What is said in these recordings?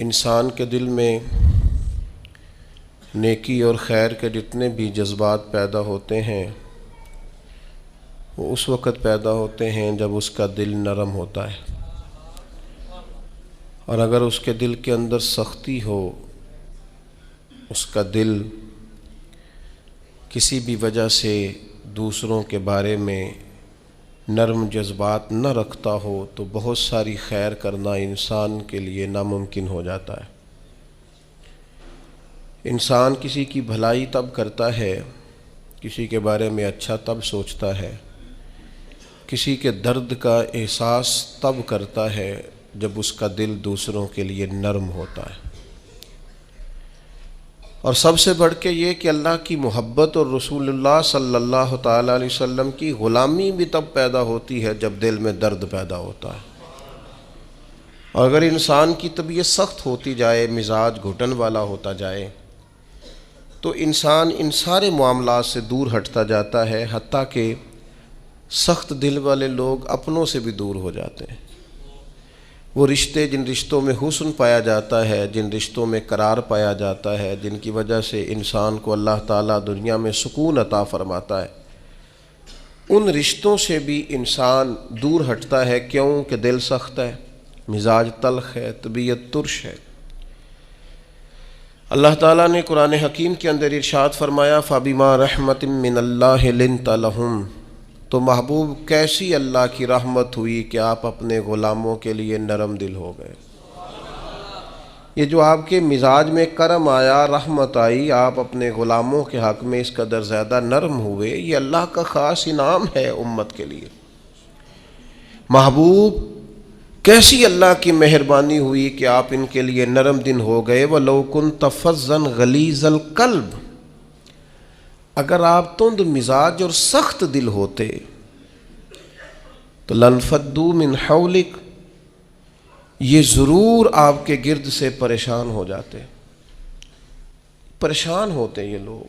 انسان کے دل میں نیکی اور خیر کے جتنے بھی جذبات پیدا ہوتے ہیں وہ اس وقت پیدا ہوتے ہیں جب اس کا دل نرم ہوتا ہے، اور اگر اس کے دل کے اندر سختی ہو، اس کا دل کسی بھی وجہ سے دوسروں کے بارے میں نرم جذبات نہ رکھتا ہو تو بہت ساری خیر کرنا انسان کے لیے ناممکن ہو جاتا ہے۔ انسان کسی کی بھلائی تب کرتا ہے، کسی کے بارے میں اچھا تب سوچتا ہے، کسی کے درد کا احساس تب کرتا ہے جب اس کا دل دوسروں کے لیے نرم ہوتا ہے۔ اور سب سے بڑھ کے یہ کہ اللہ کی محبت اور رسول اللہ صلی اللہ تعالیٰ علیہ وسلم کی غلامی بھی تب پیدا ہوتی ہے جب دل میں درد پیدا ہوتا ہے۔ اور اگر انسان کی طبیعت سخت ہوتی جائے، مزاج گھٹن والا ہوتا جائے، تو انسان ان سارے معاملات سے دور ہٹتا جاتا ہے، حتیٰ کہ سخت دل والے لوگ اپنوں سے بھی دور ہو جاتے ہیں۔ وہ رشتے، جن رشتوں میں حسن پایا جاتا ہے، جن رشتوں میں قرار پایا جاتا ہے، جن کی وجہ سے انسان کو اللہ تعالیٰ دنیا میں سکون عطا فرماتا ہے، ان رشتوں سے بھی انسان دور ہٹتا ہے۔ کیوں کہ دل سخت ہے، مزاج تلخ ہے، طبیعت ترش ہے۔ اللہ تعالیٰ نے قرآن حکیم کے اندر ارشاد فرمایا فَبِمَا رَحْمَةٍ مِّنَ اللَّهِ لِنْتَ لَهُمْ، تو محبوب کیسی اللہ کی رحمت ہوئی کہ آپ اپنے غلاموں کے لیے نرم دل ہو گئے۔ یہ جو آپ کے مزاج میں کرم آیا، رحمت آئی، آپ اپنے غلاموں کے حق میں اس قدر زیادہ نرم ہوئے، یہ اللہ کا خاص انعام ہے امت کے لیے۔ محبوب کیسی اللہ کی مہربانی ہوئی کہ آپ ان کے لیے نرم دل ہو گئے۔ وَلَوْ كُنْتَ فَظًّا غَلِيظَ الْقَلْبِ، اگر آپ تند مزاج اور سخت دل ہوتے تو لَانفَضُّوا مِنْ حَوْلِكَ، یہ ضرور آپ کے گرد سے پریشان ہو جاتے، پریشان ہوتے یہ لوگ۔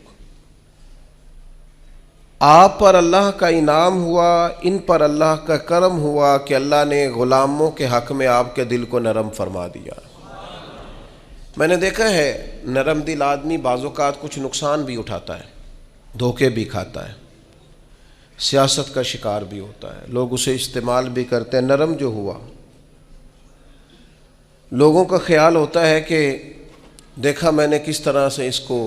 آپ پر اللہ کا انعام ہوا، ان پر اللہ کا کرم ہوا کہ اللہ نے غلاموں کے حق میں آپ کے دل کو نرم فرما دیا۔ میں نے دیکھا ہے نرم دل آدمی بعض اوقات کچھ نقصان بھی اٹھاتا ہے، دھوکے بھی کھاتا ہے، سیاست کا شکار بھی ہوتا ہے، لوگ اسے استعمال بھی کرتے ہیں۔ نرم جو ہوا، لوگوں کا خیال ہوتا ہے کہ دیکھا میں نے کس طرح سے اس کو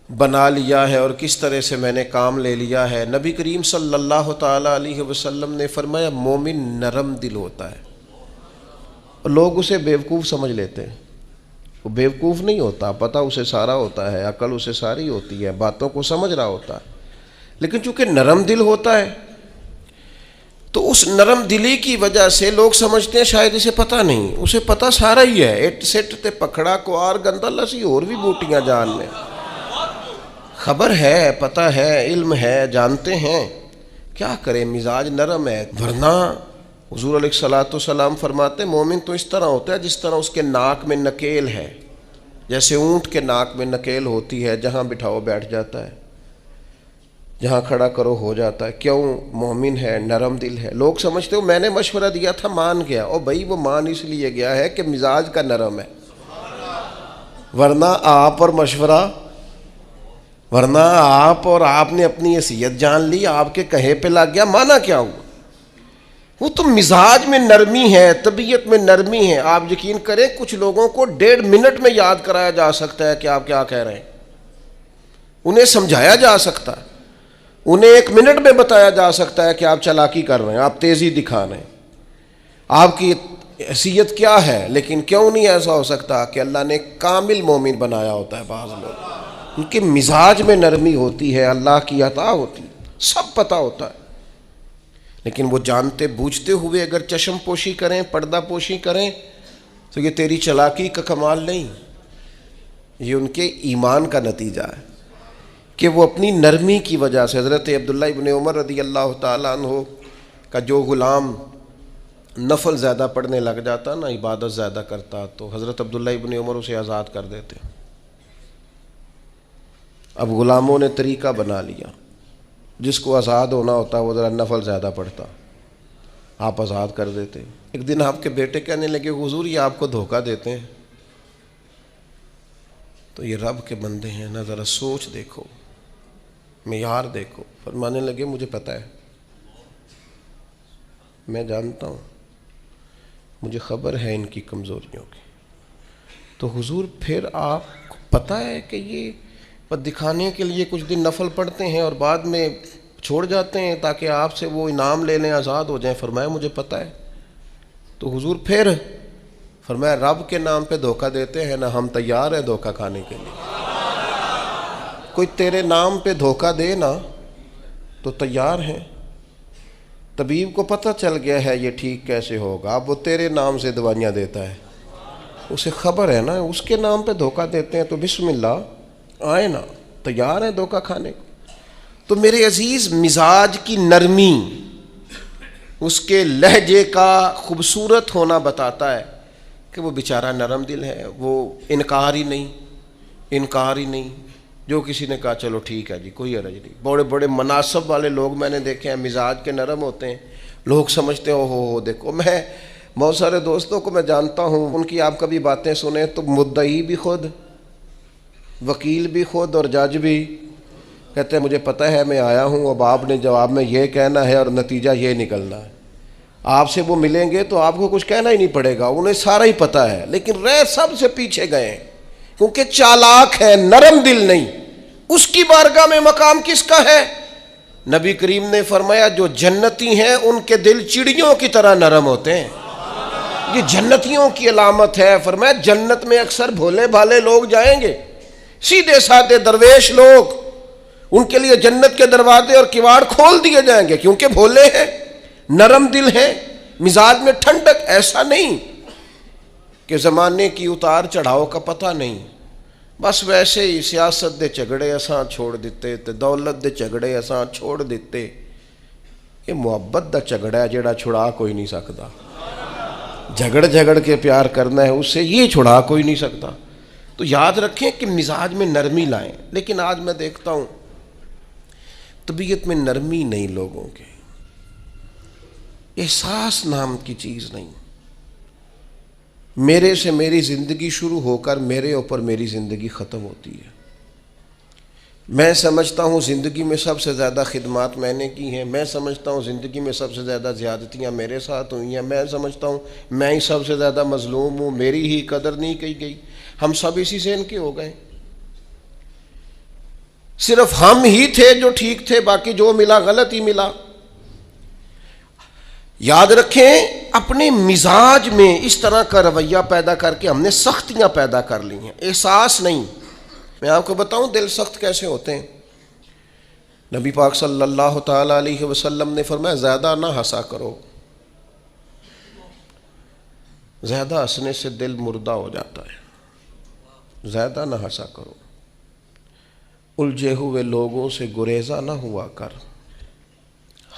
بنا لیا ہے اور کس طرح سے میں نے کام لے لیا ہے۔ نبی کریم صلی اللہ تعالیٰ علیہ وسلم نے فرمایا مومن نرم دل ہوتا ہے، اور لوگ اسے بیوقوف سمجھ لیتے ہیں۔ وہ بیوقوف نہیں ہوتا، پتہ اسے سارا ہوتا ہے، عقل اسے ساری ہوتی ہے، باتوں کو سمجھ رہا ہوتا ہے، لیکن چونکہ نرم دل ہوتا ہے تو اس نرم دلی کی وجہ سے لوگ سمجھتے ہیں شاید اسے پتہ نہیں، اسے پتہ سارا ہی ہے۔ اٹ سٹ تے پکھڑا کوار گندا لسی اور بھی بوٹیاں جان لیں، خبر ہے، پتہ ہے، علم ہے، جانتے ہیں، کیا کریں، مزاج نرم ہے۔ ورنہ حضور علیہ الصلوۃ والسلام فرماتے مومن تو اس طرح ہوتا ہے جس طرح اس کے ناک میں نکیل ہے، جیسے اونٹ کے ناک میں نکیل ہوتی ہے، جہاں بٹھاؤ بیٹھ جاتا ہے، جہاں کھڑا کرو ہو جاتا ہے۔ کیوں؟ مومن ہے، نرم دل ہے۔ لوگ سمجھتے ہو میں نے مشورہ دیا تھا مان گیا، اور بھائی وہ مان اس لیے گیا ہے کہ مزاج کا نرم ہے، ورنہ آپ اور آپ نے اپنی حیثیت جان لی، آپ کے کہے پہ لگ گیا، مانا کیا ہوا؟ وہ تو مزاج میں نرمی ہے، طبیعت میں نرمی ہے۔ آپ یقین کریں کچھ لوگوں کو 1.5 منٹ میں یاد کرایا جا سکتا ہے کہ آپ کیا کہہ رہے ہیں، انہیں سمجھایا جا سکتا ہے، انہیں 1 منٹ میں بتایا جا سکتا ہے کہ آپ چالاکی کر رہے ہیں، آپ تیزی دکھا رہے ہیں، آپ کی حیثیت کیا ہے۔ لیکن کیوں نہیں ایسا ہو سکتا کہ اللہ نے کامل مومن بنایا ہوتا ہے؟ بعض لوگ ان کے مزاج میں نرمی ہوتی ہے، اللہ کی عطا ہوتی ہے، سب پتہ ہوتا ہے، لیکن وہ جانتے بوجھتے ہوئے اگر چشم پوشی کریں، پردہ پوشی کریں تو یہ تیری چالاکی کا کمال نہیں، یہ ان کے ایمان کا نتیجہ ہے کہ وہ اپنی نرمی کی وجہ سے۔ حضرت عبداللہ ابن عمر رضی اللہ تعالیٰ عنہ کا جو غلام نفل زیادہ پڑھنے لگ جاتا نا، عبادت زیادہ کرتا، تو حضرت عبداللہ ابن عمر اسے آزاد کر دیتے۔ اب غلاموں نے طریقہ بنا لیا، جس کو آزاد ہونا ہوتا وہ ذرا نفل زیادہ پڑھتا، آپ آزاد کر دیتے۔ ایک دن آپ کے بیٹے کہنے لگے حضور یہ آپ کو دھوکہ دیتے ہیں، تو یہ رب کے بندے ہیں نا، ذرا سوچ دیکھو، معیار دیکھو۔ فرمانے لگے مجھے پتہ ہے، میں جانتا ہوں، مجھے خبر ہے ان کی کمزوریوں کی۔ تو حضور پھر آپ کو پتہ ہے کہ یہ بس دکھانے کے لیے کچھ دن نفل پڑھتے ہیں اور بعد میں چھوڑ جاتے ہیں تاکہ آپ سے وہ انعام لے لیں، آزاد ہو جائیں؟ فرمایا مجھے پتہ ہے۔ تو حضور پھر فرمایا رب کے نام پہ دھوکہ دیتے ہیں نا، ہم تیار ہیں دھوکہ کھانے کے لیے۔ کوئی تیرے نام پہ دھوکہ دے نا تو تیار ہیں۔ طبیب کو پتہ چل گیا ہے یہ ٹھیک کیسے ہوگا، اب وہ تیرے نام سے دوائیاں دیتا ہے، اسے خبر ہے نا اس کے نام پہ دھوکہ دیتے ہیں، تو بسم اللہ آئے نا، تیار ہیں دھوکہ کھانے کو۔ تو میرے عزیز، مزاج کی نرمی، اس کے لہجے کا خوبصورت ہونا بتاتا ہے کہ وہ بیچارہ نرم دل ہے، وہ انکار ہی نہیں۔ جو کسی نے کہا چلو ٹھیک ہے جی، کوئی حرج نہیں۔ بڑے بڑے مناصب والے لوگ میں نے دیکھے ہیں مزاج کے نرم ہوتے ہیں، لوگ سمجھتے ہیں ہو دیکھو۔ میں بہت سارے دوستوں کو میں جانتا ہوں، ان کی آپ کبھی باتیں سنیں تو مدعی بھی خود، وکیل بھی خود اور جج بھی، کہتے ہیں مجھے پتہ ہے میں آیا ہوں، اب آپ نے جواب میں یہ کہنا ہے اور نتیجہ یہ نکلنا ہے۔ آپ سے وہ ملیں گے تو آپ کو کچھ کہنا ہی نہیں پڑے گا، انہیں سارا ہی پتہ ہے، لیکن رہ سب سے پیچھے گئے ہیں کیونکہ چالاک ہے، نرم دل نہیں۔ اس کی بارگاہ میں مقام کس کا ہے؟ نبی کریم نے فرمایا جو جنتی ہیں ان کے دل چڑیوں کی طرح نرم ہوتے ہیں، یہ جنتیوں کی علامت ہے۔ فرمایا جنت میں اکثر بھولے بھالے لوگ جائیں گے، سیدھے سادے درویش لوگ، ان کے لیے جنت کے دروازے اور کواڑ کھول دیے جائیں گے کیونکہ بھولے ہیں، نرم دل ہیں، مزاج میں ٹھنڈک۔ ایسا نہیں کہ زمانے کی اتار چڑھاؤ کا پتہ نہیں، بس ویسے ہی سیاست دے جھگڑے اساں چھوڑ دیتے تے دولت دے جھگڑے اساں چھوڑ دیتے۔ یہ محبت دا جھگڑا ہے جڑا چھڑا کوئی نہیں سکتا، جھگڑ کے پیار کرنا ہے، اس سے یہ چھڑا کوئی نہیں سکتا۔ تو یاد رکھیں کہ مزاج میں نرمی لائیں۔ لیکن آج میں دیکھتا ہوں طبیعت میں نرمی نہیں لوگوں کے، احساس نام کی چیز نہیں۔ میرے سے میری زندگی شروع ہو کر میرے اوپر میری زندگی ختم ہوتی ہے۔ میں سمجھتا ہوں زندگی میں سب سے زیادہ خدمات میں نے کی ہیں، میں سمجھتا ہوں زندگی میں سب سے زیادہ زیادتیاں میرے ساتھ ہوئی ہیں، میں سمجھتا ہوں میں ہی سب سے زیادہ مظلوم ہوں، میری ہی قدر نہیں کی گئی۔ ہم سب اسی ذہن کے ہو گئے، صرف ہم ہی تھے جو ٹھیک تھے، باقی جو ملا غلط ہی ملا۔ یاد رکھیں اپنے مزاج میں اس طرح کا رویہ پیدا کر کے ہم نے سختیاں پیدا کر لی ہیں، احساس نہیں۔ میں آپ کو بتاؤں دل سخت کیسے ہوتے ہیں۔ نبی پاک صلی اللہ تعالی علیہ وسلم نے فرمایا زیادہ نہ ہنسا کرو، زیادہ ہنسنے سے دل مردہ ہو جاتا ہے، زیادہ نہ ہنسا کرو، الجھے ہوئے لوگوں سے گریزہ نہ ہوا کر،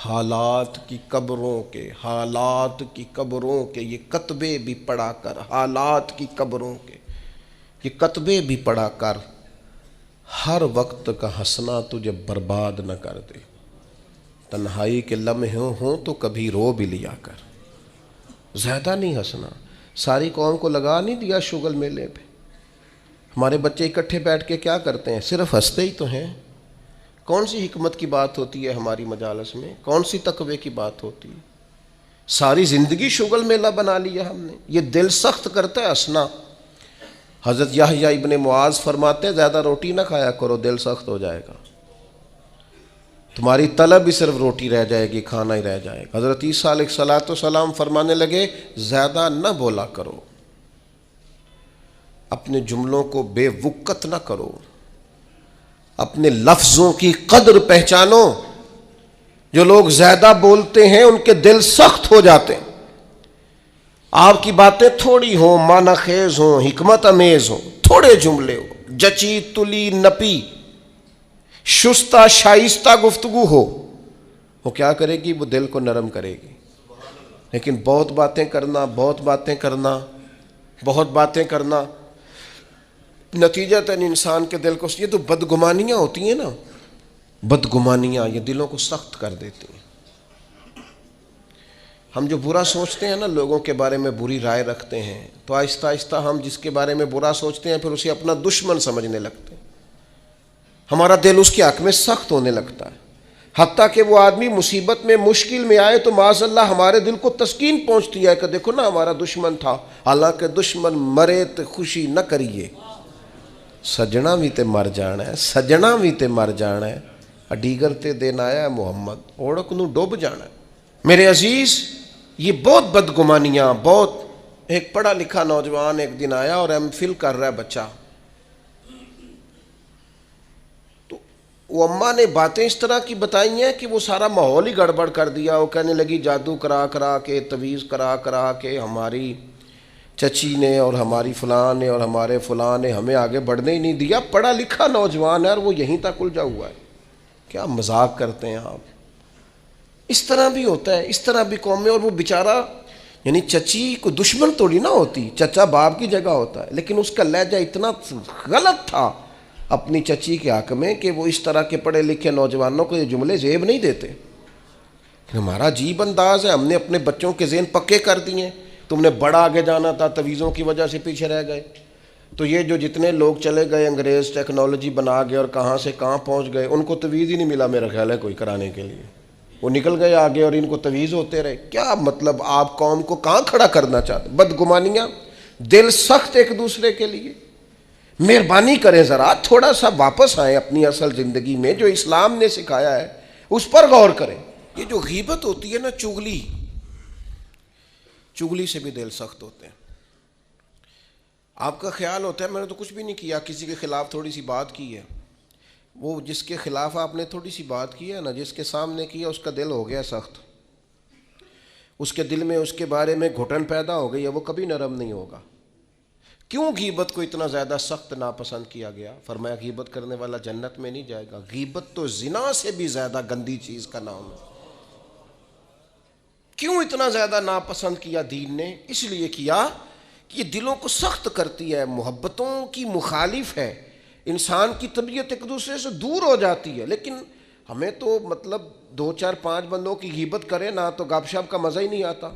حالات کی قبروں کے یہ کتبے بھی پڑھا کر، حالات کی قبروں کے یہ کتبے بھی پڑھا کر، ہر وقت کا ہنسنا تجھے برباد نہ کر دے، تنہائی کے لمحے ہوں تو کبھی رو بھی لیا کر۔ زیادہ نہیں ہنسنا۔ ساری قوم کو لگا نہیں دیا شغل میلے پہ، ہمارے بچے اکٹھے بیٹھ کے کیا کرتے ہیں؟ صرف ہنستے ہی تو ہیں۔ کون سی حکمت کی بات ہوتی ہے ہماری مجالس میں؟ کون سی تقوی کی بات ہوتی ہے؟ ساری زندگی شغل میلہ بنا لیا ہم نے۔ یہ دل سخت کرتا ہے ہنسنا۔ حضرت یحییٰ ابن معاذ فرماتے ہیں زیادہ روٹی نہ کھایا کرو، دل سخت ہو جائے گا، تمہاری طلب ہی صرف روٹی رہ جائے گی، کھانا ہی رہ جائے گا۔ حضرت عیسیٰ علیہ السلام فرمانے لگے زیادہ نہ بولا کرو، اپنے جملوں کو بے وقت نہ کرو، اپنے لفظوں کی قدر پہچانو۔ جو لوگ زیادہ بولتے ہیں ان کے دل سخت ہو جاتے ہیں۔ آپ کی باتیں تھوڑی ہوں، معنی خیز ہوں، حکمت امیز ہوں، تھوڑے جملے ہوں، جچی تلی نپی شستہ شائستہ گفتگو ہو، وہ کیا کرے گی؟ وہ دل کو نرم کرے گی۔ لیکن بہت باتیں کرنا نتیجتاً انسان کے دل کو، یہ تو بدگمانیاں ہوتی ہیں نا، بدگمانیاں یہ دلوں کو سخت کر دیتی ہیں۔ ہم جو برا سوچتے ہیں نا، لوگوں کے بارے میں بری رائے رکھتے ہیں، تو آہستہ آہستہ ہم جس کے بارے میں برا سوچتے ہیں پھر اسے اپنا دشمن سمجھنے لگتے ہیں، ہمارا دل اس کے حق میں سخت ہونے لگتا ہے، حتیٰ کہ وہ آدمی مصیبت میں مشکل میں آئے تو معاذ اللہ ہمارے دل کو تسکین پہنچتی ہے کہ دیکھو نا ہمارا دشمن تھا، حالانکہ دشمن مرے تو خوشی نہ کریے، سجنا بھی تے مر جانا ہے، سجنا بھی تے مر جانا ہے، اڈیگر تے دین آیا ہے محمد، اوڑک نو ڈوب جانا ہے۔ میرے عزیز، یہ بہت بدگمانیاں، بہت ایک پڑھا لکھا نوجوان ایک دن آیا اور ایم فل کر رہا ہے بچہ، تو وہ اماں نے باتیں اس طرح کی بتائی ہیں کہ وہ سارا ماحول ہی گڑبڑ کر دیا۔ وہ کہنے لگی جادو کرا کرا کے، تویز کرا کرا کے ہماری چچی نے اور ہماری فلاں نے اور ہمارے فلاں نے ہمیں آگے بڑھنے ہی نہیں دیا، پڑھا لکھا نوجوان ہے اور وہ یہیں تک الجھا ہوا ہے۔ کیا مذاق کرتے ہیں آپ؟ اس طرح بھی ہوتا ہے، اس طرح بھی قوم میں۔ اور وہ بیچارہ، یعنی چچی کو دشمن توڑی نہ ہوتی، چچا باپ کی جگہ ہوتا ہے، لیکن اس کا لہجہ اتنا غلط تھا اپنی چچی کے حق میں کہ وہ اس طرح کے پڑھے لکھے نوجوانوں کو یہ جملے زیب نہیں دیتے۔ ہمارا عجیب انداز ہے، ہم نے اپنے بچوں کے ذہن پکے کر دیے، تم نے بڑا آگے جانا تھا، تویزوں کی وجہ سے پیچھے رہ گئے۔ تو یہ جو جتنے لوگ چلے گئے انگریز ٹیکنالوجی بنا گئے اور کہاں سے کہاں پہنچ گئے، ان کو تویز ہی نہیں ملا میرا خیال ہے کوئی کرانے کے لیے، وہ نکل گئے آگے اور ان کو تویز ہوتے رہے۔ کیا مطلب، آپ قوم کو کہاں کھڑا کرنا چاہتے؟ بدگمانیاں، دل سخت ایک دوسرے کے لیے۔ مہربانی کریں ذرا تھوڑا سا واپس آئیں اپنی اصل زندگی میں، جو اسلام نے سکھایا ہے اس پر غور کریں۔ یہ جو غیبت ہوتی ہے نا، چغلی سے بھی دل سخت ہوتے ہیں۔ آپ کا خیال ہوتا ہے میں نے تو کچھ بھی نہیں کیا، کسی کے خلاف تھوڑی سی بات کی ہے، وہ جس کے خلاف آپ نے تھوڑی سی بات کی ہے نا، جس کے سامنے کیا اس کا دل ہو گیا سخت، اس کے دل میں اس کے بارے میں گھٹن پیدا ہو گئی ہے، وہ کبھی نرم نہیں ہوگا۔ کیوں غیبت کو اتنا زیادہ سخت ناپسند کیا گیا؟ فرمایا غیبت کرنے والا جنت میں نہیں جائے گا۔ غیبت تو زنا سے بھی زیادہ گندی چیز کا نام ہے۔ کیوں اتنا زیادہ ناپسند کیا دین نے؟ اس لیے کیا کہ یہ دلوں کو سخت کرتی ہے، محبتوں کی مخالف ہے، انسان کی طبیعت ایک دوسرے سے دور ہو جاتی ہے۔ لیکن ہمیں تو مطلب 2 4 5 بندوں کی غیبت کرے نا تو گپ شپ کا مزہ ہی نہیں آتا۔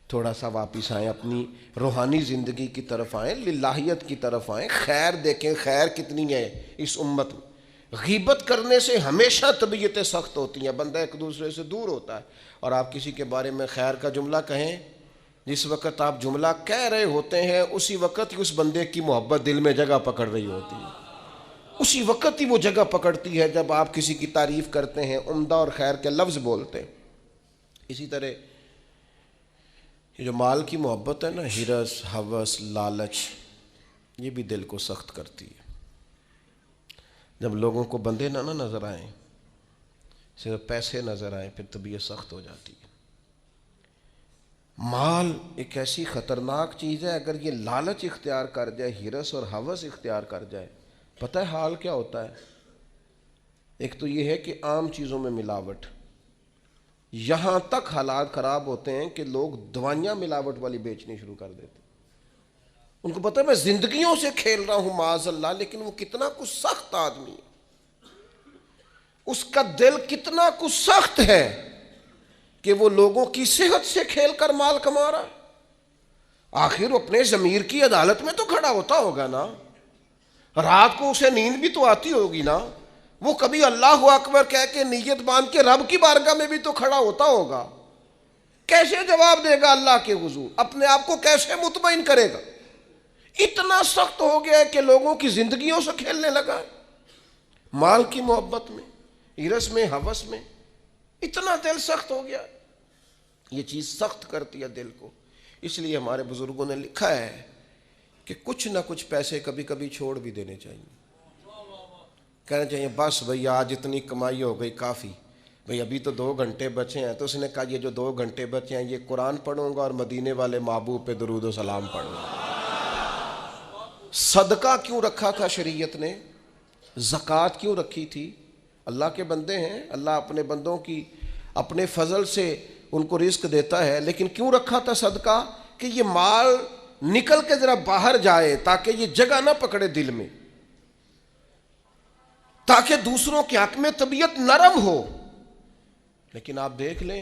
تھوڑا سا واپس آئیں، اپنی روحانی زندگی کی طرف آئیں، للہیت کی طرف آئیں، خیر دیکھیں، خیر کتنی ہے اس امت میں۔ غیبت کرنے سے ہمیشہ طبیعتیں سخت ہوتی ہیں، بندہ ایک دوسرے سے دور ہوتا ہے۔ اور آپ کسی کے بارے میں خیر کا جملہ کہیں، جس وقت آپ جملہ کہہ رہے ہوتے ہیں اسی وقت ہی اس بندے کی محبت دل میں جگہ پکڑ رہی ہوتی ہے، اسی وقت ہی وہ جگہ پکڑتی ہے جب آپ کسی کی تعریف کرتے ہیں، عمدہ اور خیر کے لفظ بولتے ہیں۔ اسی طرح یہ جو مال کی محبت ہے نا، ہرس، ہوس، لالچ، یہ بھی دل کو سخت کرتی ہے۔ جب لوگوں کو بندے نہ نظر آئیں، صرف پیسے نظر آئیں، پھر طبیعت سخت ہو جاتی ہے۔ مال ایک ایسی خطرناک چیز ہے، اگر یہ لالچ اختیار کر جائے، ہرس اور ہوس اختیار کر جائے، پتہ ہے حال کیا ہوتا ہے؟ ایک تو یہ ہے کہ عام چیزوں میں ملاوٹ، یہاں تک حالات خراب ہوتے ہیں کہ لوگ دوائیاں ملاوٹ والی بیچنی شروع کر دیتے ہیں۔ ان کو پتہ ہے میں زندگیوں سے کھیل رہا ہوں معاذ اللہ، لیکن وہ کتنا کچھ سخت آدمی ہے، اس کا دل کتنا کچھ سخت ہے کہ وہ لوگوں کی صحت سے کھیل کر مال کما رہا ہے۔ آخر وہ اپنے ضمیر کی عدالت میں تو کھڑا ہوتا ہوگا نا، رات کو اسے نیند بھی تو آتی ہوگی نا، وہ کبھی اللہ اکبر کہہ کے نیت باندھ کے رب کی بارگاہ میں بھی تو کھڑا ہوتا ہوگا۔ کیسے جواب دے گا اللہ کے حضور؟ اپنے آپ کو کیسے مطمئن کرے گا؟ اتنا سخت ہو گیا ہے کہ لوگوں کی زندگیوں سے کھیلنے لگا ہے، مال کی محبت میں، ہرس میں، ہوس میں، اتنا دل سخت ہو گیا ہے۔ یہ چیز سخت کرتی ہے دل کو۔ اس لیے ہمارے بزرگوں نے لکھا ہے کہ کچھ نہ کچھ پیسے کبھی کبھی چھوڑ بھی دینے چاہیے، کہنا چاہیے بس بھئی آج اتنی کمائی ہو گئی کافی، بھئی ابھی تو 2 گھنٹے بچے ہیں، تو اس نے کہا یہ جو 2 گھنٹے بچے ہیں یہ قرآن پڑھوں گا اور مدینے والے محبوب پہ درود و سلام پڑھوں گا۔ صدقہ کیوں رکھا تھا شریعت نے؟ زکوٰۃ کیوں رکھی تھی؟ اللہ کے بندے ہیں، اللہ اپنے بندوں کی اپنے فضل سے ان کو رزق دیتا ہے، لیکن کیوں رکھا تھا صدقہ؟ کہ یہ مال نکل کے ذرا باہر جائے تاکہ یہ جگہ نہ پکڑے دل میں، تاکہ دوسروں کے حق میں طبیعت نرم ہو۔ لیکن آپ دیکھ لیں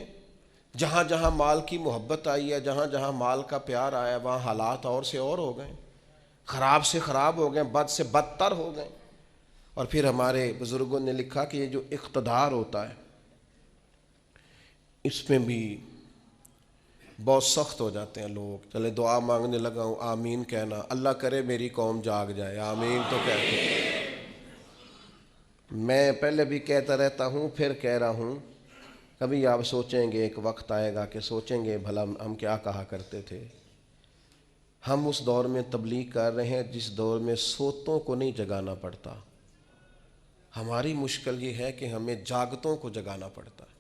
جہاں جہاں مال کی محبت آئی ہے، جہاں جہاں مال کا پیار آیا، وہاں حالات اور سے اور ہو گئے، خراب سے خراب ہو گئے، بد سے بدتر ہو گئے۔ اور پھر ہمارے بزرگوں نے لکھا کہ یہ جو اقتدار ہوتا ہے اس میں بھی بہت سخت ہو جاتے ہیں لوگ۔ چلے دعا مانگنے لگا ہوں، آمین کہنا، اللہ کرے میری قوم جاگ جائے، آمین تو کہتے ہیں۔ میں پہلے بھی کہتا رہتا ہوں، پھر کہہ رہا ہوں، کبھی آپ سوچیں گے، ایک وقت آئے گا کہ سوچیں گے بھلا ہم کیا کہا کرتے تھے۔ ہم اس دور میں تبلیغ کر رہے ہیں جس دور میں سوتوں کو نہیں جگانا پڑتا۔ ہماری مشکل یہ ہے کہ ہمیں جاگتوں کو جگانا پڑتا ہے،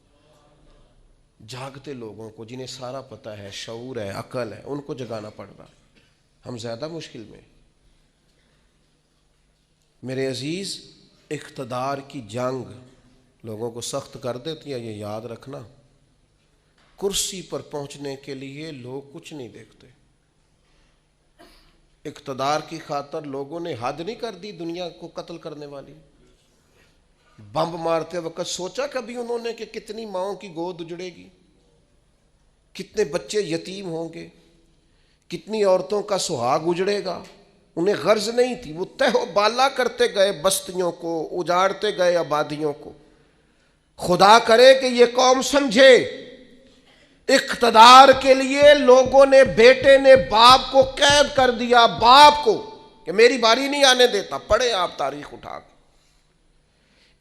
جاگتے لوگوں کو جنہیں سارا پتہ ہے، شعور ہے، عقل ہے، ان کو جگانا پڑ رہا ہے۔ ہم زیادہ مشکل میں۔ میرے عزیز، اقتدار کی جنگ لوگوں کو سخت کر دیتی ہے، یہ یاد رکھنا۔ کرسی پر پہنچنے کے لیے لوگ کچھ نہیں دیکھتے۔ اقتدار کی خاطر لوگوں نے حد نہیں کر دی دنیا کو قتل کرنے والی۔ بم مارتے وقت سوچا کبھی انہوں نے کہ کتنی ماؤں کی گود اجڑے گی، کتنے بچے یتیم ہوں گے، کتنی عورتوں کا سہاگ اجڑے گا؟ انہیں غرض نہیں تھی، وہ تہ و بالا کرتے گئے بستیوں کو، اجاڑتے گئے آبادیوں کو۔ خدا کرے کہ یہ قوم سمجھے، اقتدار کے لیے لوگوں نے، بیٹے نے باپ کو قید کر دیا، باپ کو، کہ میری باری نہیں آنے دیتا۔ پڑھے آپ تاریخ اٹھا کے۔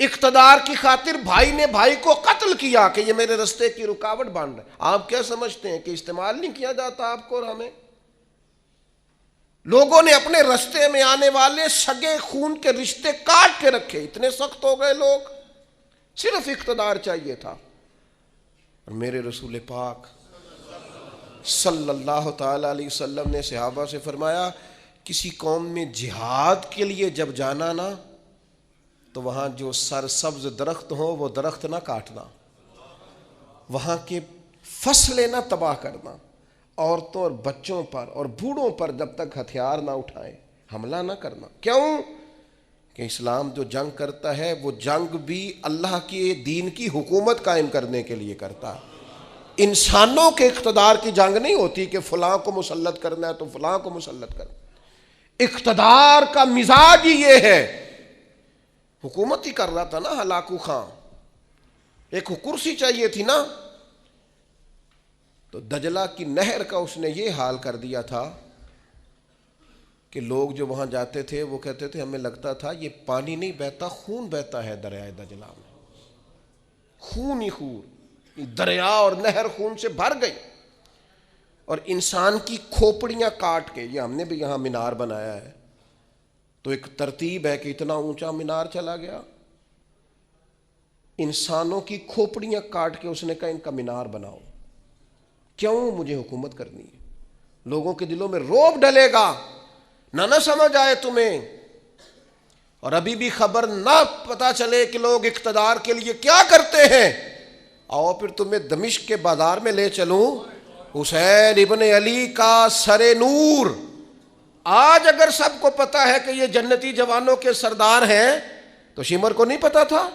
اقتدار کی خاطر بھائی نے بھائی کو قتل کیا کہ یہ میرے رستے کی رکاوٹ بن رہا ہے۔ آپ کیا سمجھتے ہیں کہ استعمال نہیں کیا جاتا آپ کو اور ہمیں؟ لوگوں نے اپنے رستے میں آنے والے سگے خون کے رشتے کاٹ کے رکھے، اتنے سخت ہو گئے لوگ، صرف اقتدار چاہیے تھا۔ اور میرے رسول پاک صلی اللہ تعالی علیہ وسلم نے صحابہ سے فرمایا، کسی قوم میں جہاد کے لیے جب جانا نا تو وہاں جو سرسبز درخت ہو وہ درخت نہ کاٹنا، وہاں کے فصلیں نہ تباہ کرنا، عورتوں اور بچوں پر اور بوڑھوں پر جب تک ہتھیار نہ اٹھائیں حملہ نہ کرنا۔ کیوں؟ کہ اسلام جو جنگ کرتا ہے وہ جنگ بھی اللہ کے دین کی حکومت قائم کرنے کے لیے کرتا ہے۔ انسانوں کے اقتدار کی جنگ نہیں ہوتی کہ فلاں کو مسلط کرنا ہے تو فلاں کو مسلط کرنا۔ اقتدار کا مزاج ہی یہ ہے۔ حکومت ہی کر رہا تھا نا ہلاکو خان، ایک کرسی چاہیے تھی نا، تو دجلہ کی نہر کا اس نے یہ حال کر دیا تھا کہ لوگ جو وہاں جاتے تھے وہ کہتے تھے ہمیں لگتا تھا یہ پانی نہیں بہتا، خون بہتا ہے دریائے دجلہ میں، خون ہی خون، دریا اور نہر خون سے بھر گئی۔ اور انسان کی کھوپڑیاں کاٹ کے، یہ ہم نے بھی یہاں مینار بنایا ہے تو ایک ترتیب ہے کہ اتنا اونچا مینار چلا گیا، انسانوں کی کھوپڑیاں کاٹ کے اس نے کہا ان کا مینار بناؤ۔ کیوں؟ مجھے حکومت کرنی ہے۔ لوگوں کے دلوں میں رعب ڈلے گا، نہ سمجھ آئے تمہیں، اور ابھی بھی خبر نہ پتا چلے کہ لوگ اقتدار کے لیے کیا کرتے ہیں۔ آؤ پھر تمہیں دمشق کے بازار میں لے چلوں، حسین ابن علی کا سر نور۔ آج اگر سب کو پتا ہے کہ یہ جنتی جوانوں کے سردار ہیں تو شمر کو نہیں پتا تھا،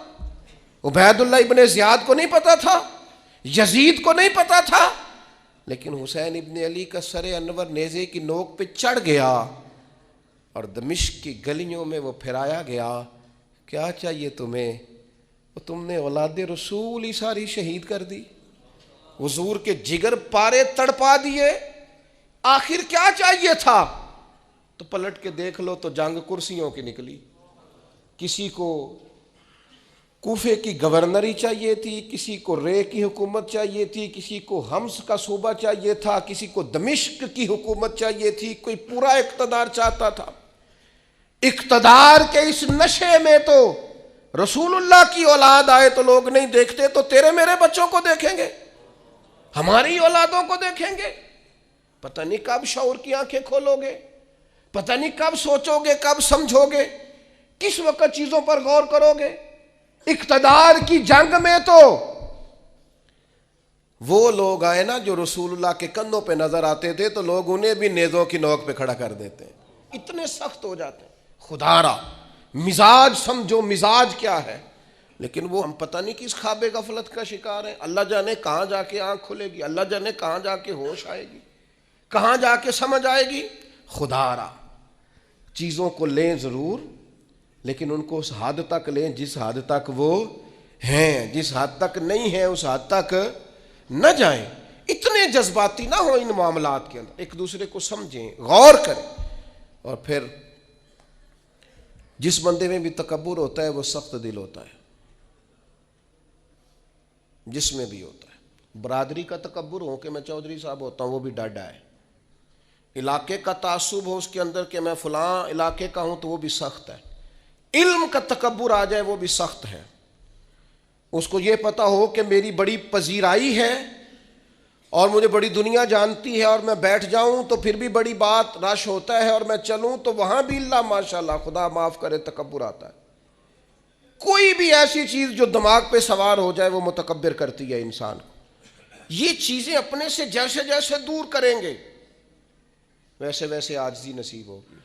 عبید اللہ ابن زیاد کو نہیں پتا تھا، یزید کو نہیں پتا تھا، لیکن حسین ابن علی کا سر انور نیزے کی نوک پہ چڑھ گیا اور دمشق کی گلیوں میں وہ پھرایا گیا۔ کیا چاہیے تمہیں؟ تم نے اولاد رسول ہی ساری شہید کر دی، حضور کے جگر پارے تڑپا دیے، آخر کیا چاہیے تھا؟ تو پلٹ کے دیکھ لو تو جنگ کرسیوں کی نکلی۔ کسی کو کوفے کی گورنری چاہیے تھی، کسی کو رے کی حکومت چاہیے تھی، کسی کو حمص کا صوبہ چاہیے تھا، کسی کو دمشق کی حکومت چاہیے تھی، کوئی پورا اقتدار چاہتا تھا۔ اقتدار کے اس نشے میں تو رسول اللہ کی اولاد آئے تو لوگ نہیں دیکھتے، تو تیرے میرے بچوں کو دیکھیں گے، ہماری اولادوں کو دیکھیں گے۔ پتہ نہیں کب شعور کی آنکھیں کھولو گے، پتہ نہیں کب سوچو گے، کب سمجھو گے، کس وقت چیزوں پر غور کرو گے۔ اقتدار کی جنگ میں تو وہ لوگ آئے نا جو رسول اللہ کے کندھوں پہ نظر آتے تھے تو لوگ انہیں بھی نیزوں کی نوک پہ کھڑا کر دیتے ہیں، اتنے سخت ہو جاتے ہیں۔ خدا را مزاج سمجھو، مزاج کیا ہے۔ لیکن وہ ہم پتہ نہیں کس خواب غفلت کا شکار ہیں. اللہ جانے کہاں جا کے آنکھ کھلے گی, اللہ جانے کہاں جا کے ہوش آئے گی, کہاں جا کے سمجھ آئے گی. خدا را چیزوں کو لیں ضرور, لیکن ان کو اس حد تک لیں جس حد تک وہ ہیں, جس حد تک نہیں ہیں اس حد تک نہ جائیں. اتنے جذباتی نہ ہو ان معاملات کے اندر, ایک دوسرے کو سمجھیں, غور کریں. اور پھر جس بندے میں بھی تکبر ہوتا ہے وہ سخت دل ہوتا ہے, جس میں بھی ہوتا ہے. برادری کا تکبر ہو کہ میں چودھری صاحب ہوتا ہوں وہ بھی ڈاڈا ہے. علاقے کا تعصب ہو اس کے اندر کہ میں فلاں علاقے کا ہوں تو وہ بھی سخت ہے. علم کا تکبر آ جائے وہ بھی سخت ہے. اس کو یہ پتا ہو کہ میری بڑی پذیرائی ہے اور مجھے بڑی دنیا جانتی ہے, اور میں بیٹھ جاؤں تو پھر بھی بڑی بات رش ہوتا ہے, اور میں چلوں تو وہاں بھی اللہ ماشاءاللہ خدا معاف کرے تکبر آتا ہے. کوئی بھی ایسی چیز جو دماغ پہ سوار ہو جائے وہ متکبر کرتی ہے انسان کو. یہ چیزیں اپنے سے جیسے جیسے دور کریں گے ویسے ویسے عاجزی نصیب ہوگی,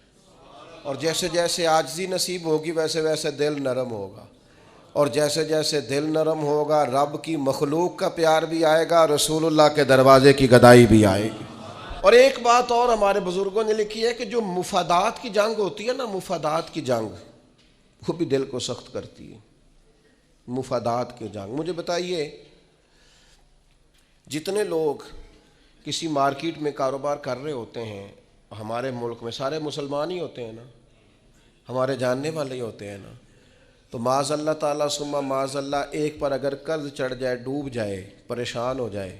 اور جیسے جیسے عاجزی نصیب ہوگی ویسے ویسے دل نرم ہوگا, اور جیسے جیسے دل نرم ہوگا رب کی مخلوق کا پیار بھی آئے گا, رسول اللہ کے دروازے کی گدائی بھی آئے گی. اور ایک بات اور ہمارے بزرگوں نے لکھی ہے کہ جو مفادات کی جنگ ہوتی ہے نا, مفادات کی جنگ وہ بھی دل کو سخت کرتی ہے. مفادات کی جنگ. مجھے بتائیے جتنے لوگ کسی مارکیٹ میں کاروبار کر رہے ہوتے ہیں ہمارے ملک میں, سارے مسلمان ہی ہوتے ہیں نا, ہمارے جاننے والے ہی ہوتے ہیں نا, تو معاذ اللہ تعالیٰ ثم معاذ اللہ ایک پر اگر قرض چڑھ جائے, ڈوب جائے, پریشان ہو جائے,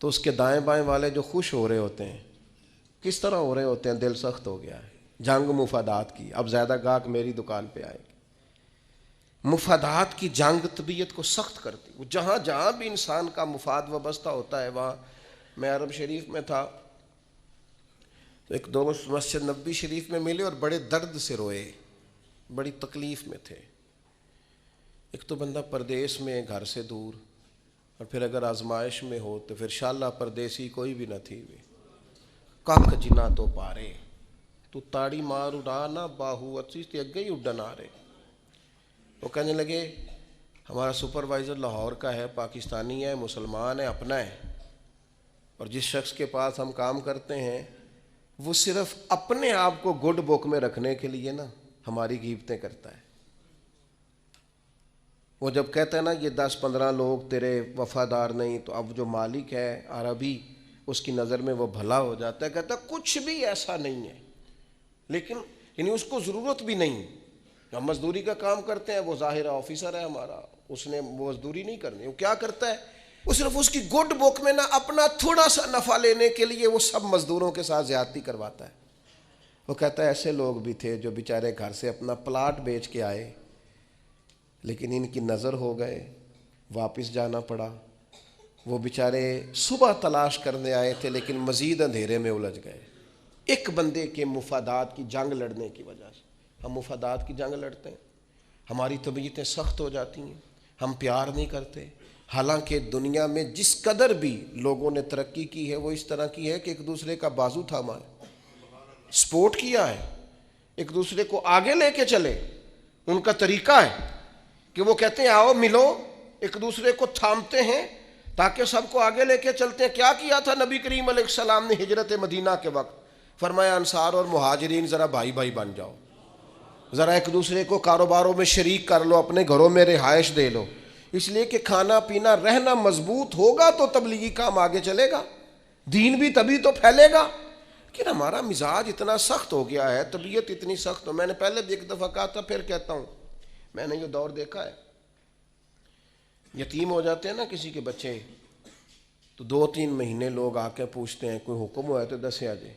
تو اس کے دائیں بائیں والے جو خوش ہو رہے ہوتے ہیں کس طرح ہو رہے ہوتے ہیں, دل سخت ہو گیا ہے. جنگ مفادات کی, اب زیادہ گاہک میری دکان پہ آئے گی. مفادات کی جنگ طبیعت کو سخت کرتی. وہ جہاں جہاں بھی انسان کا مفاد وابستہ ہوتا ہے وہاں. میں عرب شریف میں تھا تو ایک دو مسجد نبوی شریف میں ملے اور بڑے درد سے روئے, بڑی تکلیف میں تھے. ایک تو بندہ پردیس میں گھر سے دور, اور پھر اگر آزمائش میں ہو تو پھر شاللہ پردیسی کوئی بھی نہ تھی وے کک جنا تو پارے تو تاڑی مار اڑانا باہو اچھی تے اگے ہی اڈن آ رہے. وہ کہنے لگے ہمارا سپروائزر لاہور کا ہے, پاکستانی ہے, مسلمان ہے, اپنا ہے, اور جس شخص کے پاس ہم کام کرتے ہیں وہ صرف اپنے آپ کو گڈ بک میں رکھنے کے لیے نا ہماری غیبتیں کرتا ہے. وہ جب کہتا ہے نا یہ 10-15 لوگ تیرے وفادار نہیں, تو اب جو مالک ہے عربی اس کی نظر میں وہ بھلا ہو جاتا ہے. کہتا ہے کچھ بھی ایسا نہیں ہے, لیکن یعنی اس کو ضرورت بھی نہیں. ہم مزدوری کا کام کرتے ہیں, وہ ظاہر آفیسر ہے ہمارا, اس نے مزدوری نہیں کرنی. وہ کیا کرتا ہے, وہ صرف اس کی گڈ بک میں نا اپنا تھوڑا سا نفع لینے کے لیے وہ سب مزدوروں کے ساتھ زیادتی کرواتا ہے. وہ کہتا ہے ایسے لوگ بھی تھے جو بیچارے گھر سے اپنا پلاٹ بیچ کے آئے, لیکن ان کی نظر ہو گئے, واپس جانا پڑا. وہ بیچارے صبح تلاش کرنے آئے تھے لیکن مزید اندھیرے میں الجھ گئے ایک بندے کے مفادات کی جنگ لڑنے کی وجہ سے. ہم مفادات کی جنگ لڑتے ہیں, ہماری طبیعتیں سخت ہو جاتی ہیں, ہم پیار نہیں کرتے. حالانکہ دنیا میں جس قدر بھی لوگوں نے ترقی کی ہے وہ اس طرح کی ہے کہ ایک دوسرے کا بازو تھاما ہے, سپورٹ کیا ہے, ایک دوسرے کو آگے لے کے چلے. ان کا طریقہ ہے کہ وہ کہتے ہیں آؤ ملو, ایک دوسرے کو تھامتے ہیں تاکہ سب کو آگے لے کے چلتے ہیں. کیا کیا تھا نبی کریم علیہ السلام نے ہجرت مدینہ کے وقت؟ فرمایا انصار اور مہاجرین ذرا بھائی بھائی بن جاؤ, ذرا ایک دوسرے کو کاروباروں میں شریک کر لو, اپنے گھروں میں رہائش دے لو. اس لیے کہ کھانا پینا رہنا مضبوط ہوگا تو تبلیغی کام آگے چلے گا, دین بھی تبھی تو پھیلے گا. لیکن ہمارا مزاج اتنا سخت ہو گیا ہے, طبیعت اتنی سخت ہو. میں نے پہلے بھی ایک دفعہ کہا تھا, پھر کہتا ہوں, میں نے یہ دور دیکھا ہے, یتیم ہو جاتے ہیں نا کسی کے بچے, تو 2-3 مہینے لوگ آ کے پوچھتے ہیں کوئی حکم ہوا ہے تو دسیا جائے.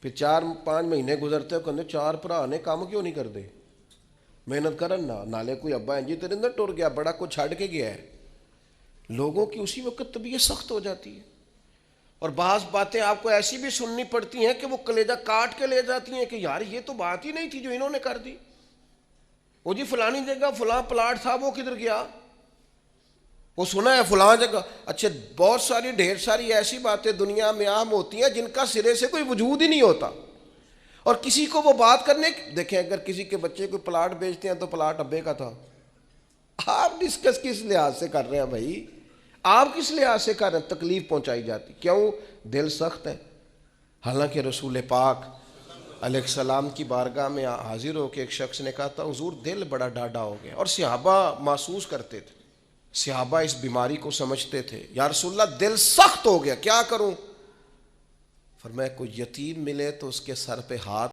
پھر 4-5 مہینے گزرتے ہیں, کہتے 4 بھرا نے کام کیوں نہیں کرتے, محنت کرن نہ نالے کوئی ابا ہے جی تیرے اندر ٹر گیا, بڑا کچھ چھڑ کے گیا ہے. لوگوں کی اسی وقت طبیعت سخت ہو جاتی ہے, اور بعض باتیں آپ کو ایسی بھی سننی پڑتی ہیں کہ وہ کلیجہ کاٹ کے لے جاتی ہیں کہ یار یہ تو بات ہی نہیں تھی جو انہوں نے کر دی. وہ جی فلانی جگہ فلاں پلاٹ تھا, وہ کدھر گیا, وہ سنا ہے فلاں جگہ. اچھا بہت ساری ڈھیر ساری ایسی باتیں دنیا میں عام ہوتی ہیں جن کا سرے سے کوئی وجود ہی نہیں ہوتا, اور کسی کو وہ بات کرنے دیکھیں، اگر کسی کے بچے کو پلاٹ بیچتے ہیں تو پلاٹ ابے کا تھا، آپ ڈسکس کس لحاظ سے کر رہے ہیں بھائی؟ آپ کس لحاظ سے کر رہے ہیں؟ تکلیف پہنچائی جاتی، کیوں؟ دل سخت ہے۔ حالانکہ رسول پاک علیہ السلام کی بارگاہ میں حاضر ہو کے ایک شخص نے کہا تھا حضور دل بڑا ڈاڈا ہو گیا، اور صحابہ محسوس کرتے تھے، صحابہ اس بیماری کو سمجھتے تھے، یا رسول اللہ دل سخت ہو گیا، کیا کروں؟ فرمایا کوئی یتیم ملے تو اس کے سر پہ ہاتھ